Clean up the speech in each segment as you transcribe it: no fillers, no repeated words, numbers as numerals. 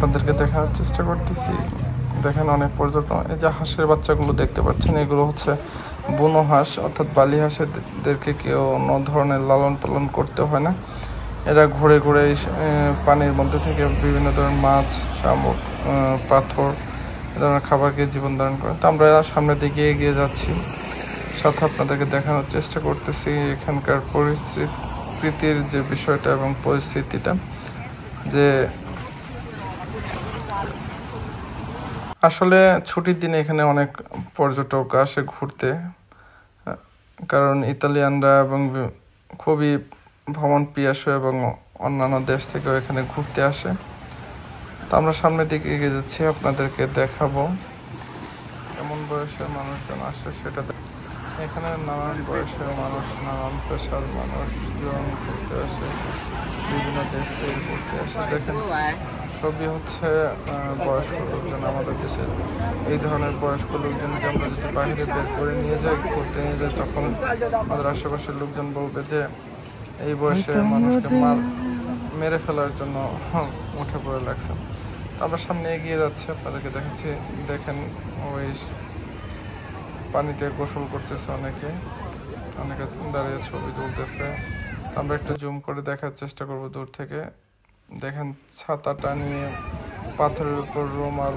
আপনাদেরকে দেখানোর চেষ্টা করতেছি। দেখেন অনেক পর্যটন, এই যে হাঁসের বাচ্চাগুলো দেখতে পাচ্ছেন, এগুলো হচ্ছে বুনো হাঁস, অর্থাৎ বালি হাঁসেরদেরকে কেউ অন্য ধরনের লালন পালন করতে হয় না। এরা ঘুরে ঘুরে পানির মধ্যে থেকে বিভিন্ন ধরনের মাছ, শামুক, পাথর এ ধরনের খাবার খেয়ে জীবন ধারণ করে। তো আমরা সামনের দিকে এগিয়ে যাচ্ছি, সাথে আপনাদেরকে দেখানোর চেষ্টা করতেছি এখানকার পরিস্থিতির যে বিষয়টা এবং পরিস্থিতিটা, যে আসলে ছুটির দিনে এখানে অনেক পর্যটক আসে ঘুরতে, কারণ ইতালিয়ানরা এবং খুবই ভ্রমণ পিয়াসু এবং অন্যান্য দেশ থেকেও এখানে ঘুরতে আসে। তো আমরা সামনের দিকে এগিয়ে যাচ্ছি, আপনাদেরকে দেখাবো কেমন বয়সের মানুষজন আসে সেটা। এখানে নানান বয়সের মানুষ, নানান পেশার মানুষজন ঘুরতে আসে, বিভিন্ন দেশ থেকে ঘুরতে আসে। দেখেন সবই হচ্ছে বয়স্ক লোকজন। আমাদের দেশে এই ধরনের বয়স্ক লোকজনকে আমরা যদি বাইরে বের করে নিয়ে যাই, ঘুরতে নিয়ে যাই, তখন আমাদের আশেপাশের লোকজন বলবে যে এই বয়সে মানুষকে মেরে ফেলার জন্য উঠে পড়ে লাগছে। আমরা সামনে এগিয়ে যাচ্ছি, আপনাদেরকে দেখাচ্ছি। দেখেন ওই পানিতে গোসল করতেছে অনেকে দাঁড়িয়ে ছবি তুলতেছে। আমরা একটু জুম করে দেখার চেষ্টা করব দূর থেকে। দেখেন ছাতাটা নিয়ে পাথরের উপর রুমাল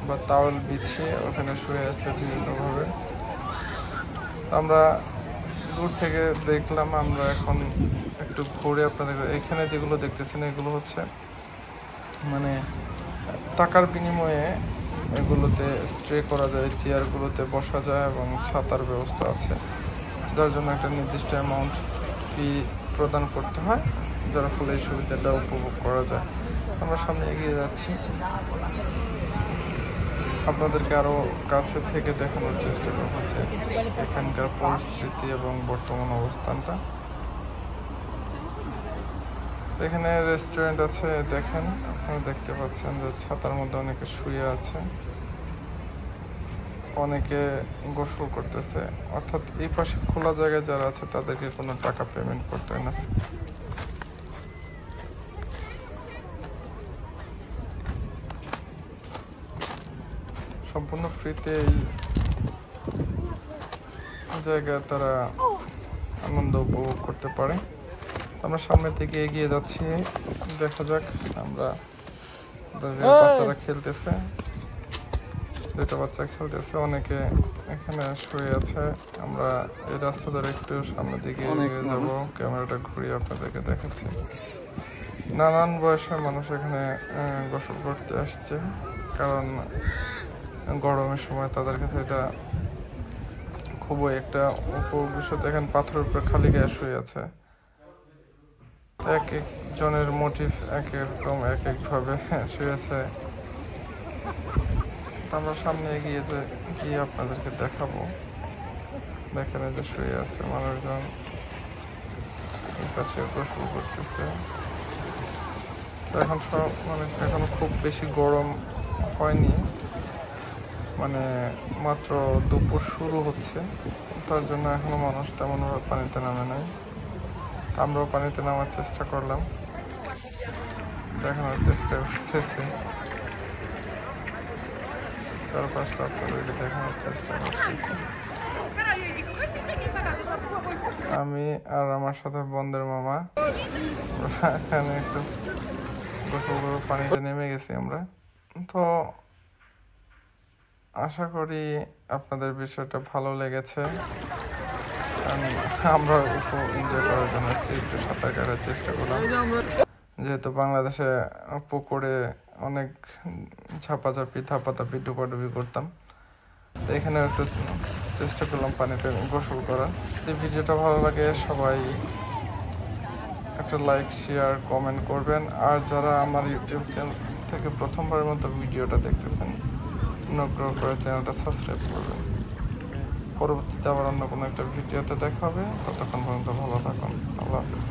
বা তাওয়াল বিছিয়ে ওখানে শুয়ে আছে বিভিন্নভাবে। আমরা দূর থেকে দেখলাম। আমরা এখন একটু ঘুরে আপনাদের, এখানে যেগুলো দেখতেছেন এগুলো হচ্ছে মানে টাকার বিনিময়ে এগুলোতে স্টে করা যায়, চেয়ারগুলোতে বসা যায় এবং ছাতার ব্যবস্থা আছে, যার জন্য একটা নির্দিষ্ট অ্যামাউন্ট ফি প্রদান করতে হয়, যার ফলে এই সুবিধাটা উপভোগ করা যায়। আমরা সামনে এগিয়ে যাচ্ছি, আপনাদেরকে আরও কাছে থেকে দেখানোর চেষ্টা করা হচ্ছে এখানকার পরিস্থিতি এবং বর্তমান অবস্থানটা। এখানে রেস্টুরেন্ট আছে, দেখেন আপনারা দেখতে পাচ্ছেন যে ছাতার মধ্যে অনেকে শুয়ে আছে, অনেকে গোসল করতেছে। অর্থাৎ এই পাশে খোলা জায়গায় যারা আছে তাদেরকে কোনো টাকা পেমেন্ট করতে হয় না। সম্পূর্ণ ফ্রিতে এই জায়গায় তারা আনন্দ উপভোগ করতে পারে। আমরা সামনের দিকে এগিয়ে যাচ্ছি, দেখা যাক। আমরা বাচ্চারা খেলতেছে, দুটো বাচ্চা খেলতেছে, অনেকে এখানে শুয়ে আছে। আমরা এই রাস্তা ধরে একটু সামনের দিকে এগিয়ে যাব, ক্যামেরাটা ঘুরিয়ে আপনাদেরকে দেখাচ্ছি। নানান বয়সের মানুষ এখানে গোসল করতে আসছে, কারণ গরমের সময় তাদের কাছে এটা খুবই একটা উপভোগ্য বিষয়। দেখেন পাথরের উপরে খালি গায়ে শুয়ে আছে। এক এক জনের মোটিভ এক একরকম, এক একভাবে শুয়ে আছে। আমরা সামনে এগিয়ে গিয়ে আপনাদেরকে দেখাবো। দেখেন যে শুয়ে আছে মানুষজন, এই পাশে গোসল করতেছে। এখন সব এখন খুব বেশি গরম হয়নি, মাত্র দুপুর শুরু হচ্ছে, তার জন্য এখনো মানুষ তেমনভাবে পানিতে নামে নাই। আমরাও পানিতে নামার চেষ্টা করলাম, দেখানোর চেষ্টা করতেছি, চারপাশটা আপনাদেরকে দেখানোর চেষ্টা করতেছি। আমি আর আমার সাথে বন্ধের মামা এখানে একটু গোসল করে পানিতে নেমে গেছি আমরা। তো আশা করি আপনাদের বিষয়টা ভালো লেগেছে। আমরা এনজয় করার জন্য একটু সাঁতার কাটার চেষ্টা করলাম, যেহেতু বাংলাদেশে পুকুরে অনেক ঝাপাঝাপি ধাপাধাপি ডুবাডুবি করতাম, তো এখানে একটু চেষ্টা করলাম পানিতে গোসল করার। এই ভিডিওটা ভালো লাগে সবাই একটা লাইক, শেয়ার, কমেন্ট করবেন। আর যারা আমার ইউটিউব চ্যানেল থেকে প্রথমবারের মতো ভিডিওটা দেখতেছেন, অনুগ্রহ করে চ্যানেলটা সাবস্ক্রাইব করবেন। পরবর্তীতে আবার অন্য কোনো একটা ভিডিওতে দেখা হবে। ততক্ষণ পর্যন্ত ভালো থাকুন। আল্লাহ হাফেজ।